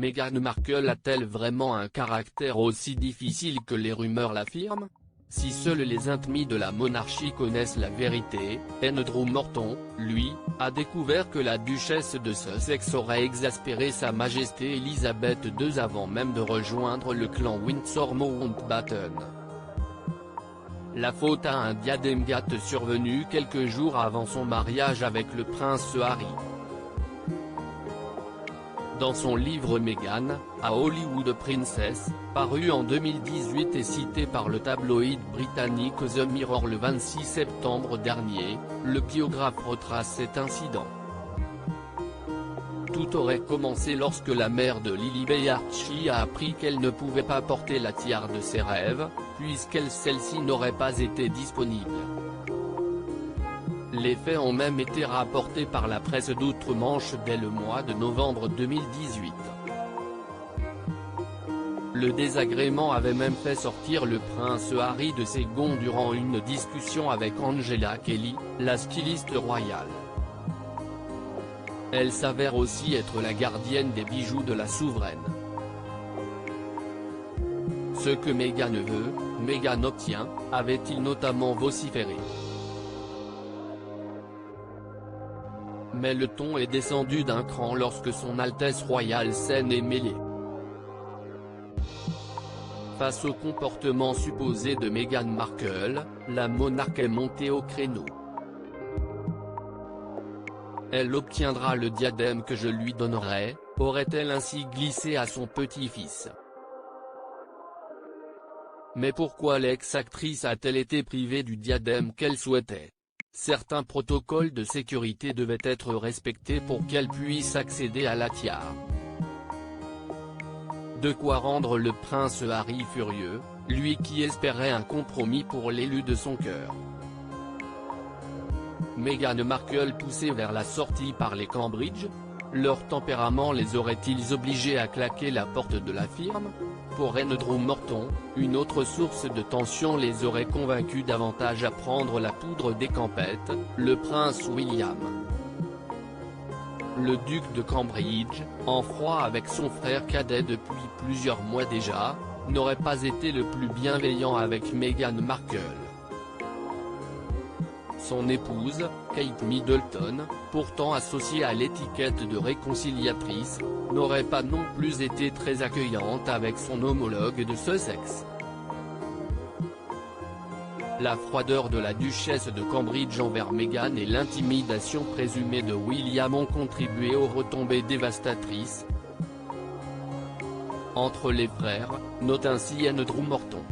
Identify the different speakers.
Speaker 1: Meghan Markle a-t-elle vraiment un caractère aussi difficile que les rumeurs l'affirment? Si seuls les intimes de la monarchie connaissent la vérité, Andrew Morton, lui, a découvert que la duchesse de Sussex aurait exaspéré Sa Majesté Elisabeth II avant même de rejoindre le clan Windsor Mountbatten. La faute à un diadème-gate survenu quelques jours avant son mariage avec le prince Harry. Dans son livre Meghan, a Hollywood Princess, paru en 2018 et cité par le tabloïd britannique The Mirror le 26 septembre dernier, le biographe retrace cet incident. Tout aurait commencé lorsque la mère de Lily Archie a appris qu'elle ne pouvait pas porter la tiare de ses rêves, celle-ci n'aurait pas été disponible. Les faits ont même été rapportés par la presse d'outre-Manche dès le mois de novembre 2018. Le désagrément avait même fait sortir le prince Harry de ses gonds durant une discussion avec Angela Kelly, la styliste royale. Elle s'avère aussi être la gardienne des bijoux de la souveraine. Ce que Meghan veut, Meghan obtient, avait-il notamment vociféré. Mais le ton est descendu d'un cran lorsque son Altesse royale s'en est mêlée. Face au comportement supposé de Meghan Markle, la monarque est montée au créneau. Elle obtiendra le diadème que je lui donnerai, aurait-elle ainsi glissé à son petit-fils. Mais pourquoi l'ex-actrice a-t-elle été privée du diadème qu'elle souhaitait? Certains protocoles de sécurité devaient être respectés pour qu'elle puisse accéder à la tiare. De quoi rendre le prince Harry furieux, lui qui espérait un compromis pour l'élu de son cœur. Meghan Markle poussée vers la sortie par les Cambridge? Leur tempérament les aurait-ils obligés à claquer la porte de la firme? Pour Andrew Morton, une autre source de tension les aurait convaincus davantage à prendre la poudre des campettes, le prince William. Le duc de Cambridge, en froid avec son frère cadet depuis plusieurs mois déjà, n'aurait pas été le plus bienveillant avec Meghan Markle. Son épouse, Kate Middleton, pourtant associée à l'étiquette de réconciliatrice, n'aurait pas non plus été très accueillante avec son homologue de Sussex. La froideur de la duchesse de Cambridge envers Meghan et l'intimidation présumée de William ont contribué aux retombées dévastatrices entre les frères, note ainsi Andrew Morton.